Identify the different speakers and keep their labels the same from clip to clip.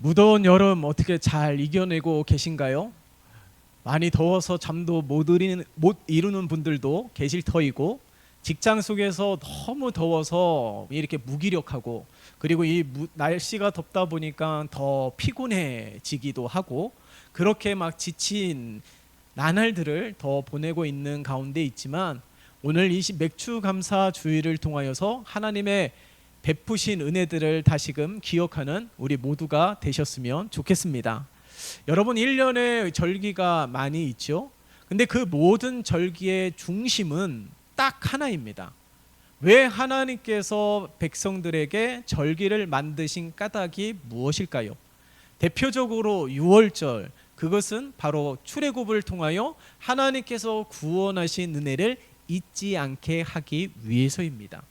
Speaker 1: 무더운 여름 어떻게 잘 이겨내고 계신가요? 많이 더워서 잠도 못 이루는 분들도 계실 터이고, 직장 속에서 너무 더워서 이렇게 무기력하고, 그리고 날씨가 덥다 보니까 더 피곤해지기도 하고, 그렇게 막 지친 나날들을 더 보내고 있는 가운데 있지만, 오늘 이 맥주 감사 주의를 통하여서 하나님의 베푸신 은혜들을 다시금 기억하는 우리 모두가 되셨으면 좋겠습니다. 여러분, 1년에 절기가 많이 있죠. 근데 그 모든 절기의 중심은 딱 하나입니다. 왜 하나님께서 백성들에게 절기를 만드신 까닭이 무엇일까요? 대표적으로 6월절, 그것은 바로 출애굽을 통하여 하나님께서 구원하신 은혜를 잊지 않게 하기 위해서입니다.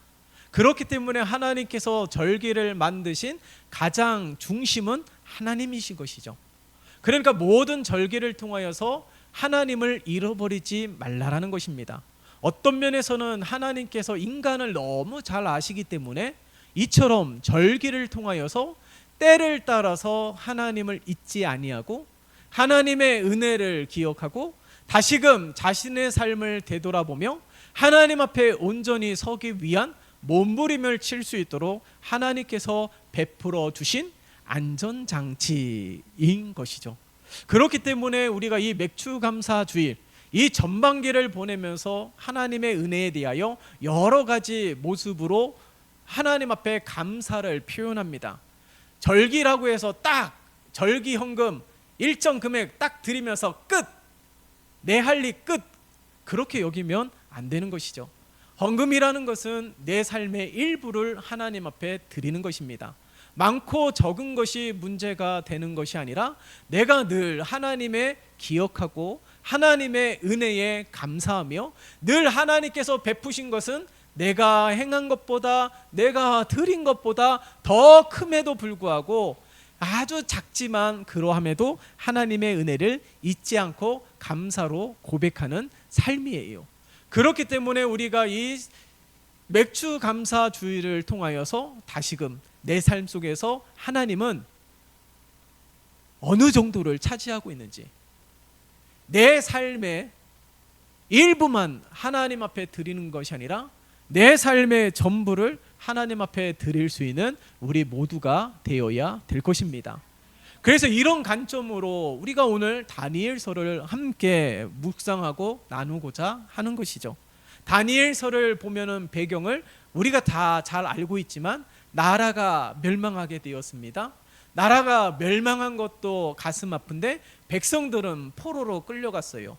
Speaker 1: 그렇기 때문에 하나님께서 절기를 만드신 가장 중심은 하나님이신 것이죠. 그러니까 모든 절기를 통하여서 하나님을 잃어버리지 말라라는 것입니다. 어떤 면에서는 하나님께서 인간을 너무 잘 아시기 때문에 이처럼 절기를 통하여서 때를 따라서 하나님을 잊지 아니하고 하나님의 은혜를 기억하고 다시금 자신의 삶을 되돌아보며 하나님 앞에 온전히 서기 위한 몸부림을 칠 수 있도록 하나님께서 베풀어 주신 안전장치인 것이죠. 그렇기 때문에 우리가 이 맥주감사 주일, 이 전반기를 보내면서 하나님의 은혜에 대하여 여러 가지 모습으로 하나님 앞에 감사를 표현합니다. 절기라고 해서 딱 절기 헌금 일정 금액 딱 드리면서 끝! 내 할 일 끝! 그렇게 여기면 안 되는 것이죠. 헌금이라는 것은 내 삶의 일부를 하나님 앞에 드리는 것입니다. 많고 적은 것이 문제가 되는 것이 아니라 내가 늘 하나님의 기억하고 하나님의 은혜에 감사하며 늘 하나님께서 베푸신 것은 내가 행한 것보다 내가 드린 것보다 더 큼에도 불구하고 아주 작지만 그러함에도 하나님의 은혜를 잊지 않고 감사로 고백하는 삶이에요. 그렇기 때문에 우리가 이 맥주 감사 주의를 통하여서 다시금 내 삶 속에서 하나님은 어느 정도를 차지하고 있는지, 내 삶의 일부만 하나님 앞에 드리는 것이 아니라 내 삶의 전부를 하나님 앞에 드릴 수 있는 우리 모두가 되어야 될 것입니다. 그래서 이런 관점으로 우리가 오늘 다니엘서를 함께 묵상하고 나누고자 하는 것이죠. 다니엘서를 보면은 배경을 우리가 다 잘 알고 있지만 나라가 멸망하게 되었습니다. 나라가 멸망한 것도 가슴 아픈데 백성들은 포로로 끌려갔어요.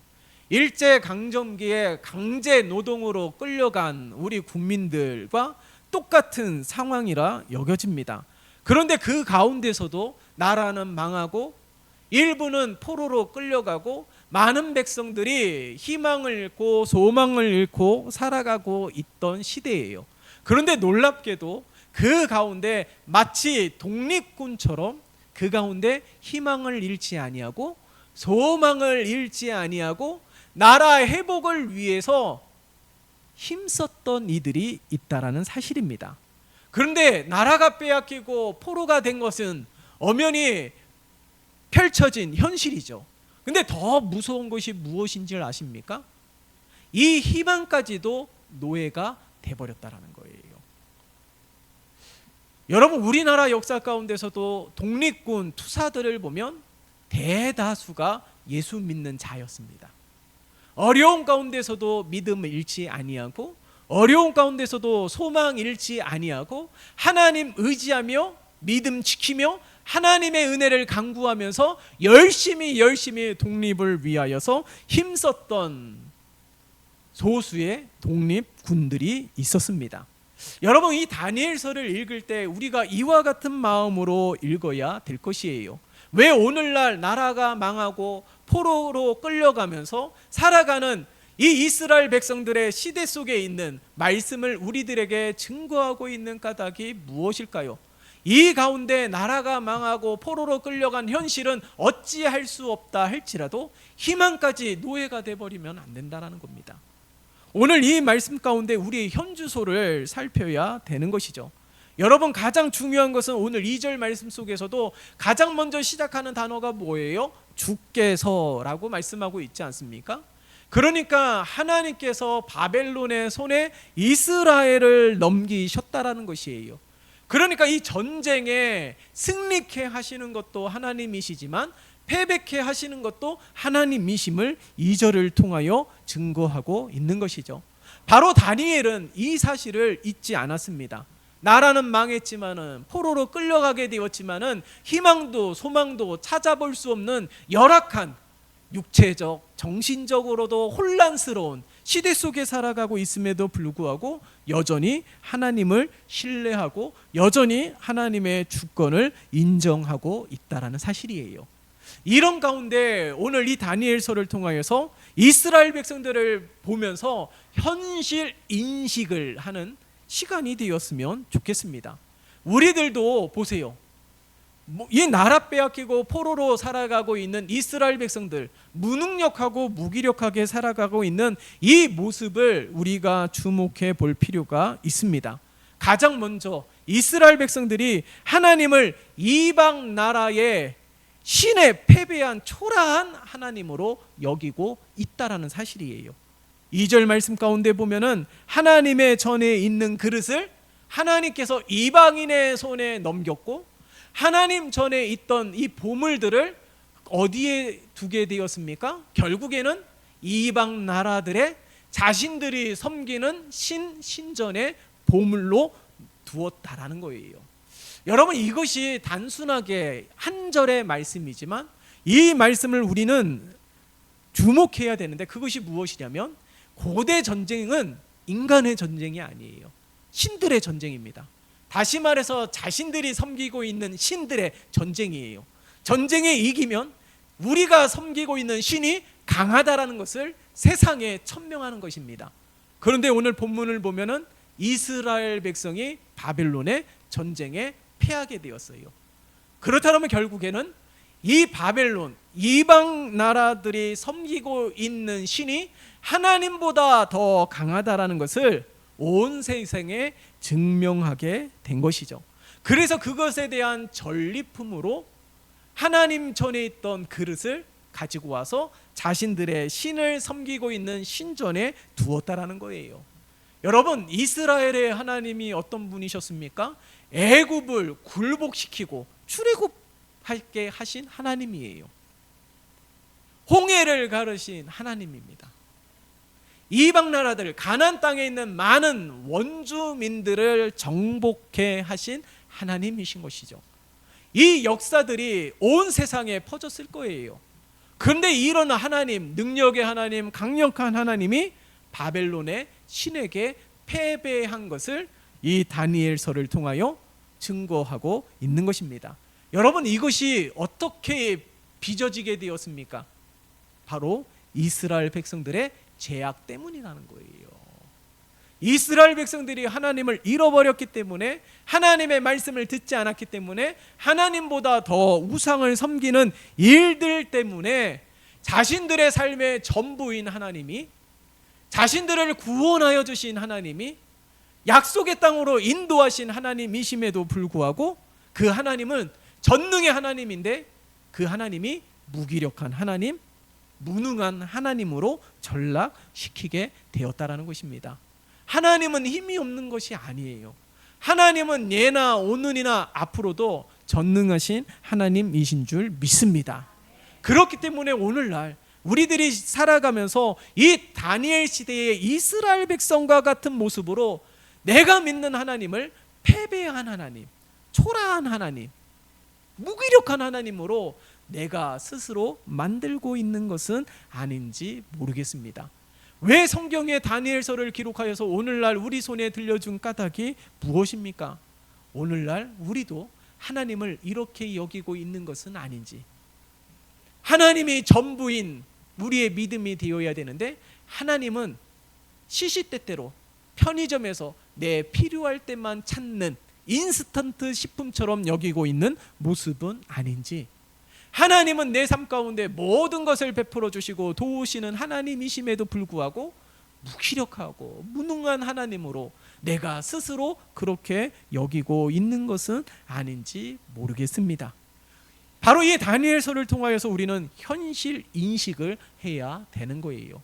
Speaker 1: 일제강점기에 강제 노동으로 끌려간 우리 국민들과 똑같은 상황이라 여겨집니다. 그런데 그 가운데서도 나라는 망하고 일부는 포로로 끌려가고 많은 백성들이 희망을 잃고 소망을 잃고 살아가고 있던 시대예요. 그런데 놀랍게도 그 가운데 마치 독립군처럼 그 가운데 희망을 잃지 아니하고 소망을 잃지 아니하고 나라 회복을 위해서 힘썼던 이들이 있다라는 사실입니다. 그런데 나라가 빼앗기고 포로가 된 것은 엄연히 펼쳐진 현실이죠. 근데 더 무서운 것이 무엇인지 아십니까? 이 희망까지도 노예가 돼버렸다라는 거예요. 여러분, 우리나라 역사 가운데서도 독립군 투사들을 보면 대다수가 예수 믿는 자였습니다. 어려운 가운데서도 믿음을 잃지 아니하고 어려운 가운데서도 소망 잃지 아니하고 하나님 의지하며 믿음 지키며 하나님의 은혜를 간구하면서 열심히 독립을 위하여서 힘썼던 소수의 독립군들이 있었습니다. 여러분, 이 다니엘서를 읽을 때 우리가 이와 같은 마음으로 읽어야 될 것이에요. 왜 오늘날 나라가 망하고 포로로 끌려가면서 살아가는 이 이스라엘 백성들의 시대 속에 있는 말씀을 우리들에게 증거하고 있는 까닭이 무엇일까요? 이 가운데 나라가 망하고 포로로 끌려간 현실은 어찌할 수 없다 할지라도 희망까지 노예가 돼버리면 안 된다는 겁니다. 오늘 이 말씀 가운데 우리의 현주소를 살펴야 되는 것이죠. 여러분, 가장 중요한 것은 오늘 2절 말씀 속에서도 가장 먼저 시작하는 단어가 뭐예요? 주께서라고 말씀하고 있지 않습니까? 그러니까 하나님께서 바벨론의 손에 이스라엘을 넘기셨다라는 것이에요. 그러니까 이 전쟁에 승리케 하시는 것도 하나님이시지만 패배케 하시는 것도 하나님이심을 2절을 통하여 증거하고 있는 것이죠. 바로 다니엘은 이 사실을 잊지 않았습니다. 나라는 망했지만은, 포로로 끌려가게 되었지만은, 희망도 소망도 찾아볼 수 없는 열악한 육체적, 정신적으로도 혼란스러운 시대 속에 살아가고 있음에도 불구하고 여전히 하나님을 신뢰하고 여전히 하나님의 주권을 인정하고 있다라는 사실이에요. 이런 가운데 오늘 이 다니엘서를 통하여서 이스라엘 백성들을 보면서 현실 인식을 하는 시간이 되었으면 좋겠습니다. 우리들도 보세요. 이 나라 빼앗기고 포로로 살아가고 있는 이스라엘 백성들, 무능력하고 무기력하게 살아가고 있는 이 모습을 우리가 주목해 볼 필요가 있습니다. 가장 먼저 이스라엘 백성들이 하나님을 이방 나라의 신에 패배한 초라한 하나님으로 여기고 있다라는 사실이에요. 2절 말씀 가운데 보면은 하나님의 전에 있는 그릇을 하나님께서 이방인의 손에 넘겼고, 하나님 전에 있던 이 보물들을 어디에 두게 되었습니까? 결국에는 이방 나라들의 자신들이 섬기는 신전의 보물로 두었다라는 거예요. 여러분, 이것이 단순하게 한 절의 말씀이지만 이 말씀을 우리는 주목해야 되는데, 그것이 무엇이냐면 고대 전쟁은 인간의 전쟁이 아니에요. 신들의 전쟁입니다. 다시 말해서 자신들이 섬기고 있는 신들의 전쟁이에요. 전쟁에 이기면 우리가 섬기고 있는 신이 강하다라는 것을 세상에 천명하는 것입니다. 그런데 오늘 본문을 보면은 이스라엘 백성이 바벨론의 전쟁에 패하게 되었어요. 그렇다면 결국에는 이 바벨론, 이방 나라들이 섬기고 있는 신이 하나님보다 더 강하다라는 것을 온 세상에 증명하게 된 것이죠. 그래서 그것에 대한 전리품으로 하나님 전에 있던 그릇을 가지고 와서 자신들의 신을 섬기고 있는 신전에 두었다라는 거예요. 여러분, 이스라엘의 하나님이 어떤 분이셨습니까? 애굽을 굴복시키고 출애굽하게 하신 하나님이에요. 홍해를 가르신 하나님입니다. 이방 나라들, 가나안 땅에 있는 많은 원주민들을 정복해 하신 하나님이신 것이죠. 이 역사들이 온 세상에 퍼졌을 거예요. 그런데 이런 하나님, 능력의 하나님, 강력한 하나님이 바벨론의 신에게 패배한 것을 이 다니엘서를 통하여 증거하고 있는 것입니다. 여러분, 이것이 어떻게 빚어지게 되었습니까? 바로 이스라엘 백성들의 죄악 때문이라는 거예요. 이스라엘 백성들이 하나님을 잃어버렸기 때문에, 하나님의 말씀을 듣지 않았기 때문에, 하나님보다 더 우상을 섬기는 일들 때문에 자신들의 삶의 전부인 하나님이, 자신들을 구원하여 주신 하나님이, 약속의 땅으로 인도하신 하나님이심에도 불구하고 그 하나님은 전능의 하나님인데 그 하나님이 무기력한 하나님, 무능한 하나님으로 전락시키게 되었다라는 것입니다. 하나님은 힘이 없는 것이 아니에요. 하나님은 예나 오늘이나 앞으로도 전능하신 하나님이신 줄 믿습니다. 그렇기 때문에 오늘날 우리들이 살아가면서 이 다니엘 시대의 이스라엘 백성과 같은 모습으로 내가 믿는 하나님을 패배한 하나님, 초라한 하나님, 무기력한 하나님으로 내가 스스로 만들고 있는 것은 아닌지 모르겠습니다. 왜 성경에 다니엘서를 기록하여서 오늘날 우리 손에 들려준 까닭이 무엇입니까? 오늘날 우리도 하나님을 이렇게 여기고 있는 것은 아닌지, 하나님이 전부인 우리의 믿음이 되어야 되는데 하나님은 시시때때로 편의점에서 내 필요할 때만 찾는 인스턴트 식품처럼 여기고 있는 모습은 아닌지, 하나님은 내 삶 가운데 모든 것을 베풀어 주시고 도우시는 하나님이심에도 불구하고 무기력하고 무능한 하나님으로 내가 스스로 그렇게 여기고 있는 것은 아닌지 모르겠습니다. 바로 이 다니엘서를 통하여서 우리는 현실 인식을 해야 되는 거예요.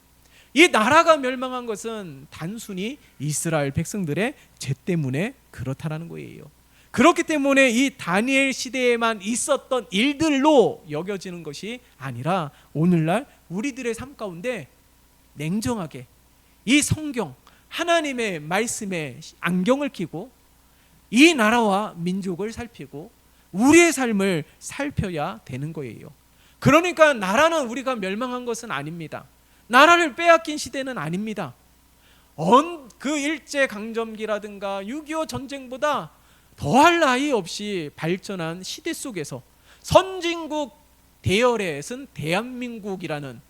Speaker 1: 이 나라가 멸망한 것은 단순히 이스라엘 백성들의 죄 때문에 그렇다라는 거예요. 그렇기 때문에 이 다니엘 시대에만 있었던 일들로 여겨지는 것이 아니라 오늘날 우리들의 삶 가운데 냉정하게 이 성경 하나님의 말씀에 안경을 끼고 이 나라와 민족을 살피고 우리의 삶을 살펴야 되는 거예요. 그러니까 나라는 우리가 멸망한 것은 아닙니다. 나라를 빼앗긴 시대는 아닙니다. 그 일제강점기라든가 6.25 전쟁보다 더할 나위 없이 발전한 시대 속에서 선진국 대열에 쓴 대한민국이라는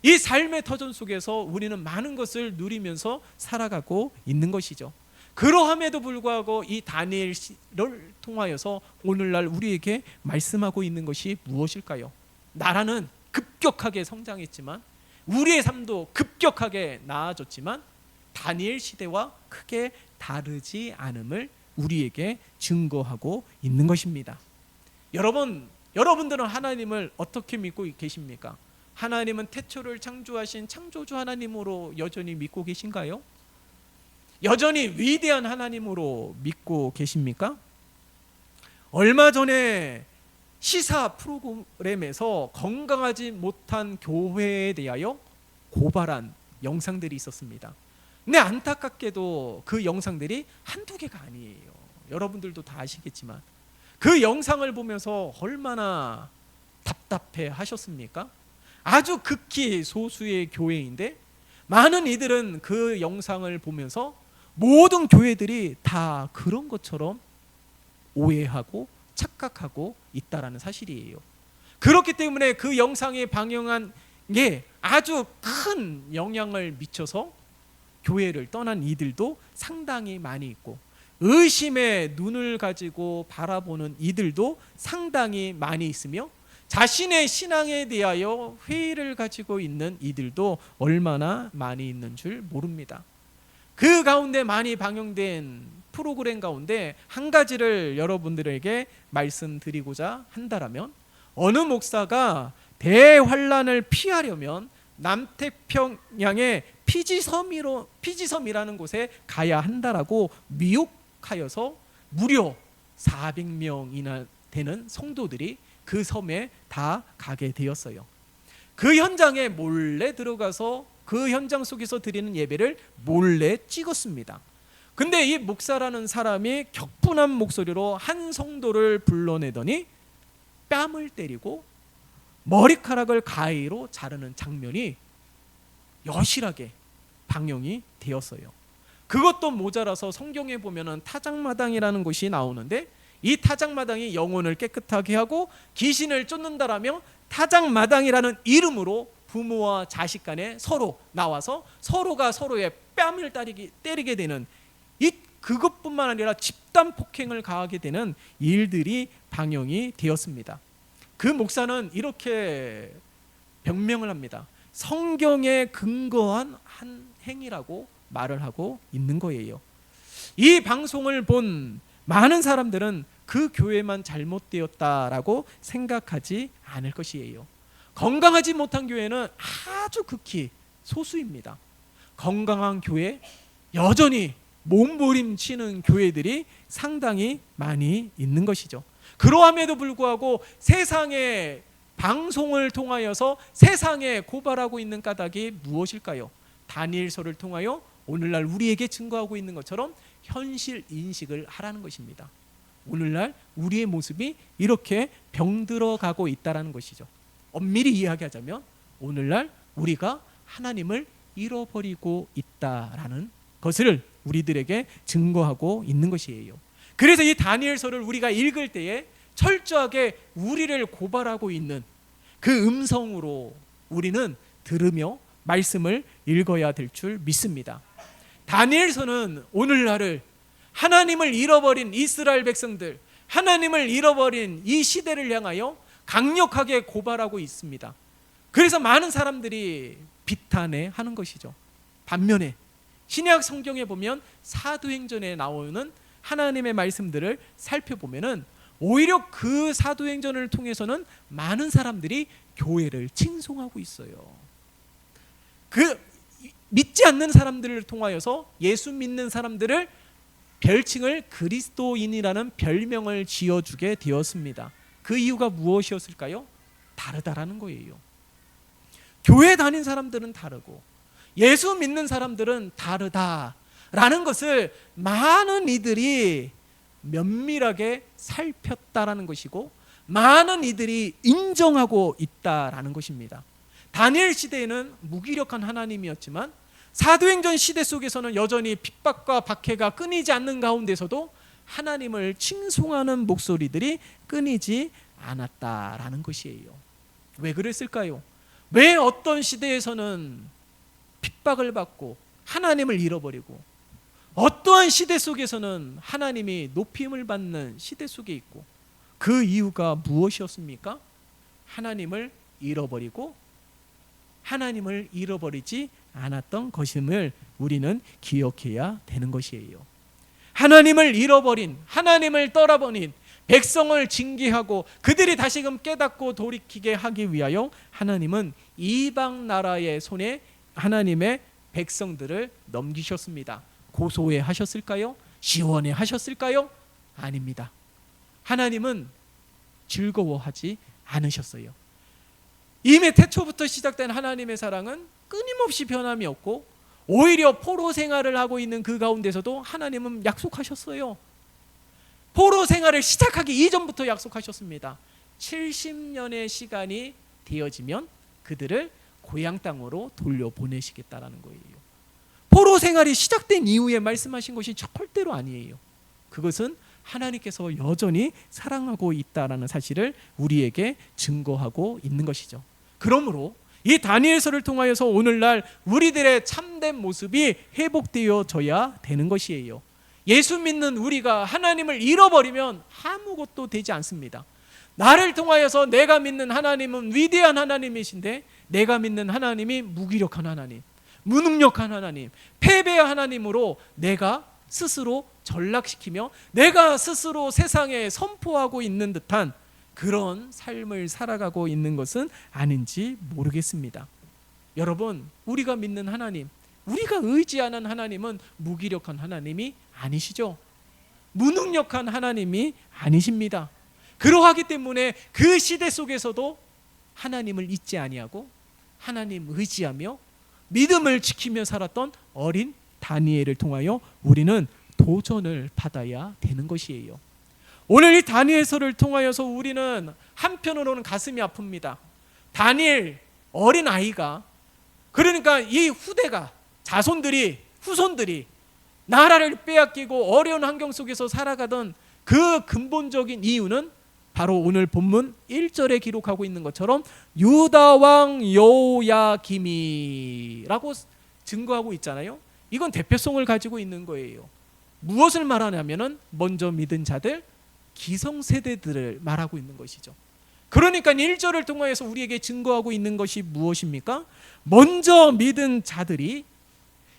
Speaker 1: 이 삶의 터전 속에서 우리는 많은 것을 누리면서 살아가고 있는 것이죠. 그러함에도 불구하고 이 다니엘을 통하여서 오늘날 우리에게 말씀하고 있는 것이 무엇일까요? 나라는 급격하게 성장했지만 우리의 삶도 급격하게 나아졌지만 다니엘 시대와 크게 다르지 않음을 우리에게 증거하고 있는 것입니다. 여러분들은 하나님을 어떻게 믿고 계십니까? 하나님은 태초를 창조하신 창조주 하나님으로 여전히 믿고 계신가요? 여전히 위대한 하나님으로 믿고 계십니까? 얼마 전에 시사 프로그램에서 건강하지 못한 교회에 대하여 고발한 영상들이 있었습니다. 근데 안타깝게도 그 영상들이 한두 개가 아니에요. 여러분들도 다 아시겠지만 그 영상을 보면서 얼마나 답답해 하셨습니까? 아주 극히 소수의 교회인데 많은 이들은 그 영상을 보면서 모든 교회들이 다 그런 것처럼 오해하고 착각하고 있다라는 사실이에요. 그렇기 때문에 그 영상에 방영한 게 아주 큰 영향을 미쳐서 교회를 떠난 이들도 상당히 많이 있고 의심의 눈을 가지고 바라보는 이들도 상당히 많이 있으며 자신의 신앙에 대하여 회의를 가지고 있는 이들도 얼마나 많이 있는 줄 모릅니다. 그 가운데 많이 방영된 프로그램 가운데 한 가지를 여러분들에게 말씀드리고자 한다면 어느 목사가 대환란을 피하려면 남태평양의 피지섬이라는 곳에 가야 한다라고 미혹하여서 무려 400명이나 되는 성도들이 그 섬에 다 가게 되었어요. 그 현장에 몰래 들어가서 그 현장 속에서 드리는 예배를 몰래 찍었습니다. 근데 이 목사라는 사람이 격분한 목소리로 한 성도를 불러내더니 뺨을 때리고 머리카락을 가위로 자르는 장면이 여실하게 방영이 되었어요. 그것도 모자라서 성경에 보면은 타작마당이라는 곳이 나오는데 이 타작마당이 영혼을 깨끗하게 하고 귀신을 쫓는다라며 타작마당이라는 이름으로 부모와 자식 간에 서로 나와서 서로가 서로의 뺨을 때리게 되는 그것뿐만 아니라 집단 폭행을 가하게 되는 일들이 방영이 되었습니다. 그 목사는 이렇게 변명을 합니다. 성경에 근거한 한 행위라고 말을 하고 있는 거예요. 이 방송을 본 많은 사람들은 그 교회만 잘못되었다라고 생각하지 않을 것이에요. 건강하지 못한 교회는 아주 극히 소수입니다. 건강한 교회, 여전히 몸부림치는 교회들이 상당히 많이 있는 것이죠. 그러함에도 불구하고 세상의 방송을 통하여서 세상에 고발하고 있는 까닭이 무엇일까요? 다니엘서를 통하여 오늘날 우리에게 증거하고 있는 것처럼 현실 인식을 하라는 것입니다. 오늘날 우리의 모습이 이렇게 병들어가고 있다는 것이죠. 엄밀히 이야기하자면 오늘날 우리가 하나님을 잃어버리고 있다라는 것을 우리들에게 증거하고 있는 것이에요. 그래서 이 다니엘서를 우리가 읽을 때에 철저하게 우리를 고발하고 있는 그 음성으로 우리는 들으며 말씀을 읽어야 될 줄 믿습니다. 다니엘서는 오늘날을 하나님을 잃어버린 이스라엘 백성들, 하나님을 잃어버린 이 시대를 향하여 강력하게 고발하고 있습니다. 그래서 많은 사람들이 비탄해하는 것이죠. 반면에 신약 성경에 보면 사도행전에 나오는 하나님의 말씀들을 살펴보면은 오히려 그 사도행전을 통해서는 많은 사람들이 교회를 칭송하고 있어요. 그 믿지 않는 사람들을 통하여서 예수 믿는 사람들을 별칭을 그리스도인이라는 별명을 지어주게 되었습니다. 그 이유가 무엇이었을까요? 다르다라는 거예요. 교회 다닌 사람들은 다르고 예수 믿는 사람들은 다르다라는 것을 많은 이들이 면밀하게 살폈다라는 것이고 많은 이들이 인정하고 있다라는 것입니다. 다니엘 시대에는 무기력한 하나님이었지만 사도행전 시대 속에서는 여전히 핍박과 박해가 끊이지 않는 가운데서도 하나님을 칭송하는 목소리들이 끊이지 않았다라는 것이에요. 왜 그랬을까요? 왜 어떤 시대에서는 핍박을 받고 하나님을 잃어버리고 어떠한 시대 속에서는 하나님이 높임을 받는 시대 속에 있고 그 이유가 무엇이었습니까? 하나님을 잃어버리고 하나님을 잃어버리지 않았던 것임을 우리는 기억해야 되는 것이에요. 하나님을 잃어버린, 하나님을 떠나버린 백성을 징계하고 그들이 다시금 깨닫고 돌이키게 하기 위하여 하나님은 이방 나라의 손에 하나님의 백성들을 넘기셨습니다. 고소해 하셨을까요? 시원해 하셨을까요? 아닙니다. 하나님은 즐거워하지 않으셨어요. 이미 태초부터 시작된 하나님의 사랑은 끊임없이 변함이 없고 오히려 포로 생활을 하고 있는 그 가운데서도 하나님은 약속하셨어요. 포로 생활을 시작하기 이전부터 약속하셨습니다. 70년의 시간이 되어지면 그들을 고향 땅으로 돌려보내시겠다라는 거예요. 포로 생활이 시작된 이후에 말씀하신 것이 절대로 아니에요. 그것은 하나님께서 여전히 사랑하고 있다라는 사실을 우리에게 증거하고 있는 것이죠. 그러므로 이 다니엘서를 통하여서 오늘날 우리들의 참된 모습이 회복되어져야 되는 것이에요. 예수 믿는 우리가 하나님을 잃어버리면 아무것도 되지 않습니다. 나를 통하여서 내가 믿는 하나님은 위대한 하나님이신데 내가 믿는 하나님이 무기력한 하나님, 무능력한 하나님, 패배한 하나님으로 내가 스스로 전락시키며 내가 스스로 세상에 선포하고 있는 듯한 그런 삶을 살아가고 있는 것은 아닌지 모르겠습니다. 여러분, 우리가 믿는 하나님, 우리가 의지하는 하나님은 무기력한 하나님이 아니시죠. 무능력한 하나님이 아니십니다. 그러하기 때문에 그 시대 속에서도 하나님을 잊지 아니하고 하나님 의지하며 믿음을 지키며 살았던 어린 다니엘을 통하여 우리는 도전을 받아야 되는 것이에요. 오늘 이 다니엘서를 통하여서 우리는 한편으로는 가슴이 아픕니다. 다니엘 어린 아이가, 그러니까 이 후대가, 자손들이, 후손들이 나라를 빼앗기고 어려운 환경 속에서 살아가던 그 근본적인 이유는 바로 오늘 본문 1절에 기록하고 있는 것처럼 유다 왕 여호야김이라고 증거하고 있잖아요. 이건 대표성을 가지고 있는 거예요. 무엇을 말하냐면은 먼저 믿은 자들, 기성세대들을 말하고 있는 것이죠. 그러니까 1절을 통해서 우리에게 증거하고 있는 것이 무엇입니까? 먼저 믿은 자들이,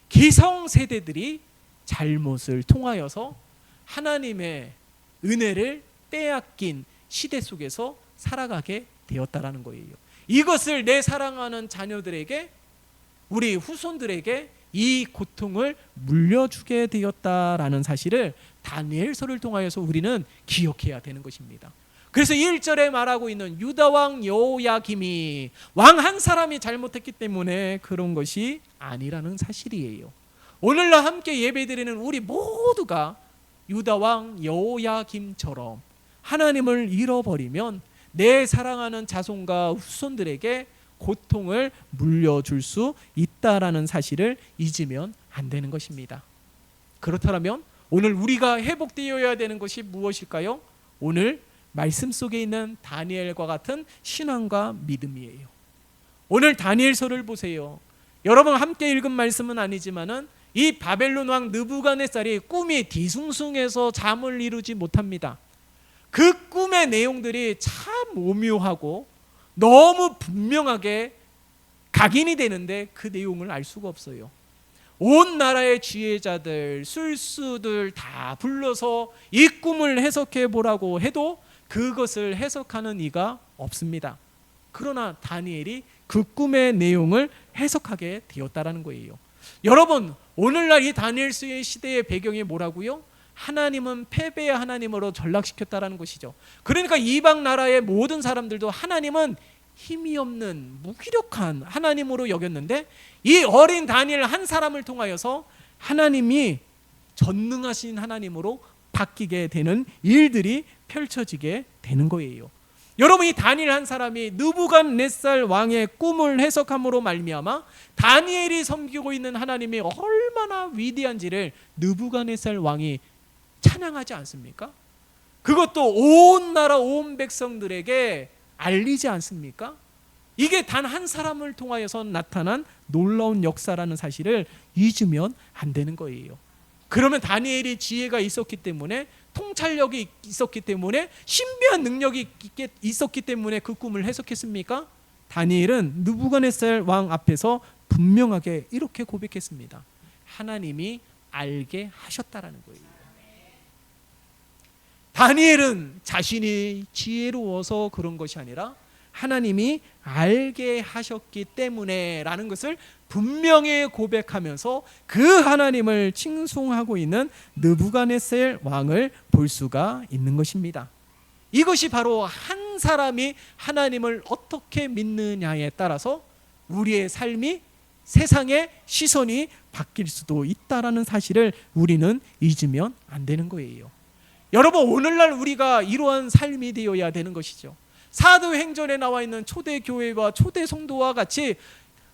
Speaker 1: 기성세대들이 잘못을 통하여서 하나님의 은혜를 빼앗긴 시대 속에서 살아가게 되었다라는 거예요. 이것을 내 사랑하는 자녀들에게, 우리 후손들에게 이 고통을 물려주게 되었다라는 사실을 다니엘서를 통하여서 우리는 기억해야 되는 것입니다. 그래서 1절에 말하고 있는 유다 왕 여호야김이 왕 한 사람이 잘못했기 때문에 그런 것이 아니라는 사실이에요. 오늘날 함께 예배드리는 우리 모두가 유다 왕 여호야김처럼 하나님을 잃어버리면 내 사랑하는 자손과 후손들에게 고통을 물려줄 수 있다라는 사실을 잊으면 안 되는 것입니다. 그렇다면 오늘 우리가 회복되어야 되는 것이 무엇일까요? 오늘 말씀 속에 있는 다니엘과 같은 신앙과 믿음이에요. 오늘 다니엘서를 보세요. 여러분 함께 읽은 말씀은 아니지만은 이 바벨론 왕 느부갓네살이 꿈이 뒤숭숭해서 잠을 이루지 못합니다. 그 꿈의 내용들이 참 오묘하고 너무 분명하게 각인이 되는데 그 내용을 알 수가 없어요. 온 나라의 지혜자들, 술수들 다 불러서 이 꿈을 해석해 보라고 해도 그것을 해석하는 이가 없습니다. 그러나 다니엘이 그 꿈의 내용을 해석하게 되었다라는 거예요. 여러분, 오늘날 이 다니엘서의 시대의 배경이 뭐라고요? 하나님은 패배의 하나님으로 전락시켰다라는 것이죠. 그러니까 이방 나라의 모든 사람들도 하나님은 힘이 없는 무기력한 하나님으로 여겼는데, 이 어린 다니엘 한 사람을 통하여서 하나님이 전능하신 하나님으로 바뀌게 되는 일들이 펼쳐지게 되는 거예요. 여러분, 이 다니엘 한 사람이 느부갓네살 왕의 꿈을 해석함으로 말미암아 다니엘이 섬기고 있는 하나님이 얼마나 위대한지를 느부갓네살 왕이 찬양하지 않습니까? 그것도 온 나라 온 백성들에게 알리지 않습니까? 이게 단 한 사람을 통하여서 나타난 놀라운 역사라는 사실을 잊으면 안 되는 거예요. 그러면 다니엘이 지혜가 있었기 때문에, 통찰력이 있었기 때문에, 신비한 능력이 있었기 때문에 그 꿈을 해석했습니까? 다니엘은 느부갓네살 왕 앞에서 분명하게 이렇게 고백했습니다. 하나님이 알게 하셨다라는 거예요. 다니엘은 자신이 지혜로워서 그런 것이 아니라 하나님이 알게 하셨기 때문에 라는 것을 분명히 고백하면서 그 하나님을 칭송하고 있는 느부갓네살 왕을 볼 수가 있는 것입니다. 이것이 바로 한 사람이 하나님을 어떻게 믿느냐에 따라서 우리의 삶이, 세상의 시선이 바뀔 수도 있다라는 사실을 우리는 잊으면 안 되는 거예요. 여러분, 오늘날 우리가 이러한 삶이 되어야 되는 것이죠. 사도행전에 나와 있는 초대교회와 초대성도와 같이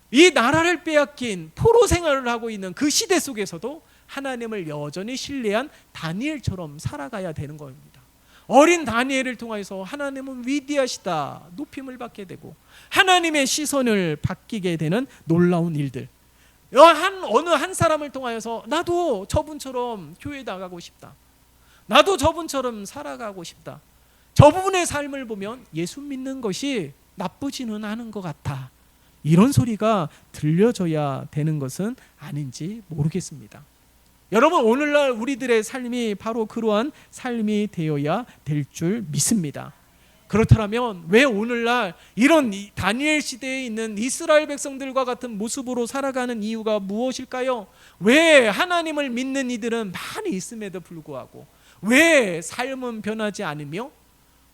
Speaker 1: 이 나라를 빼앗긴 포로 생활을 하고 있는 그 시대 속에서도 하나님을 여전히 신뢰한 다니엘처럼 살아가야 되는 겁니다. 어린 다니엘을 통해서 하나님은 위대하시다 높임을 받게 되고, 하나님의 시선을 바뀌게 되는 놀라운 일들, 어느 한 사람을 통하여서 나도 저분처럼 교회 나가고 싶다, 나도 저분처럼 살아가고 싶다, 저분의 삶을 보면 예수 믿는 것이 나쁘지는 않은 것 같아, 이런 소리가 들려줘야 되는 것은 아닌지 모르겠습니다. 여러분, 오늘날 우리들의 삶이 바로 그러한 삶이 되어야 될 줄 믿습니다. 그렇다면 왜 오늘날 이런 다니엘 시대에 있는 이스라엘 백성들과 같은 모습으로 살아가는 이유가 무엇일까요? 왜 하나님을 믿는 이들은 많이 있음에도 불구하고 왜 삶은 변하지 않으며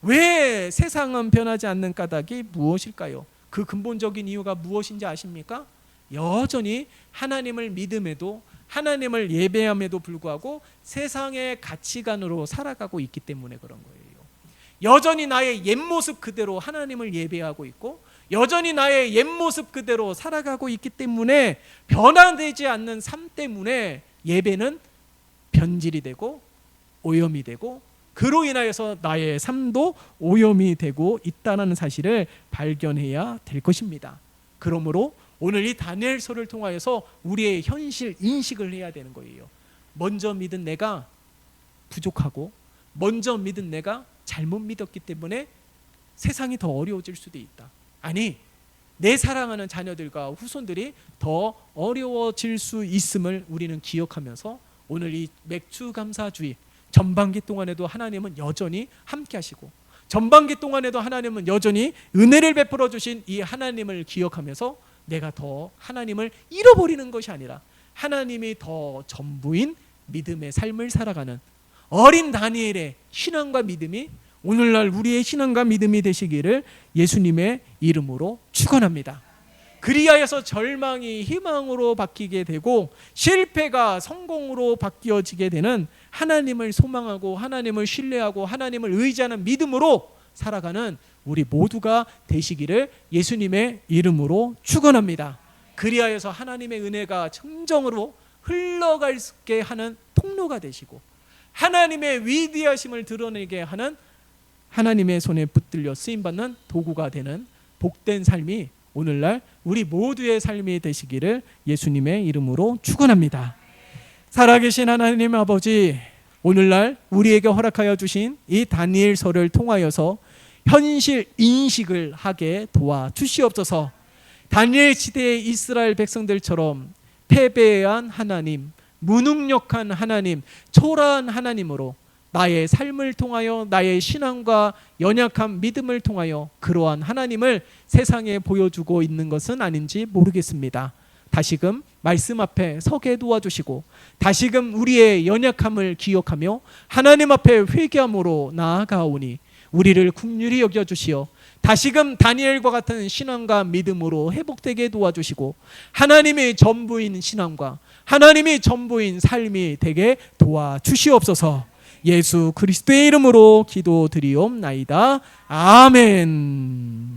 Speaker 1: 왜 세상은 변하지 않는 까닭이 무엇일까요? 그 근본적인 이유가 무엇인지 아십니까? 여전히 하나님을 믿음에도, 하나님을 예배함에도 불구하고 세상의 가치관으로 살아가고 있기 때문에 그런 거예요. 여전히 나의 옛 모습 그대로 하나님을 예배하고 있고, 여전히 나의 옛 모습 그대로 살아가고 있기 때문에 변화되지 않는 삶 때문에 예배는 변질이 되고 오염이 되고, 그로 인하여서 나의 삶도 오염이 되고 있다는 사실을 발견해야 될 것입니다. 그러므로 오늘 이 다니엘서를 통하여서 우리의 현실 인식을 해야 되는 거예요. 먼저 믿은 내가 부족하고, 먼저 믿은 내가 잘못 믿었기 때문에 세상이 더 어려워질 수도 있다. 아니, 내 사랑하는 자녀들과 후손들이 더 어려워질 수 있음을 우리는 기억하면서 오늘 이 맥주감사주의 전반기 동안에도 하나님은 여전히 함께 하시고, 전반기 동안에도 하나님은 여전히 은혜를 베풀어 주신 이 하나님을 기억하면서 내가 더 하나님을 잃어버리는 것이 아니라 하나님이 더 전부인 믿음의 삶을 살아가는 어린 다니엘의 신앙과 믿음이 오늘날 우리의 신앙과 믿음이 되시기를 예수님의 이름으로 축원합니다. 그리하여서 절망이 희망으로 바뀌게 되고 실패가 성공으로 바뀌어지게 되는, 하나님을 소망하고 하나님을 신뢰하고 하나님을 의지하는 믿음으로 살아가는 우리 모두가 되시기를 예수님의 이름으로 축원합니다. 그리하여서 하나님의 은혜가 청정으로 흘러갈 수 있게 하는 통로가 되시고, 하나님의 위대하심을 드러내게 하는 하나님의 손에 붙들려 쓰임받는 도구가 되는 복된 삶이 오늘날 우리 모두의 삶이 되시기를 예수님의 이름으로 축원합니다. 살아계신 하나님 아버지, 오늘날 우리에게 허락하여 주신 이 다니엘서를 통하여서 현실 인식을 하게 도와주시옵소서. 다니엘 시대의 이스라엘 백성들처럼 패배한 하나님, 무능력한 하나님, 초라한 하나님으로 나의 삶을 통하여 나의 신앙과 연약한 믿음을 통하여 그러한 하나님을 세상에 보여주고 있는 것은 아닌지 모르겠습니다. 다시금 말씀 앞에 서게 도와주시고 다시금 우리의 연약함을 기억하며 하나님 앞에 회개함으로 나아가오니 우리를 긍휼히 여겨주시어 다시금 다니엘과 같은 신앙과 믿음으로 회복되게 도와주시고 하나님의 전부인 신앙과 하나님의 전부인 삶이 되게 도와주시옵소서. 예수 그리스도의 이름으로 기도드리옵나이다. 아멘.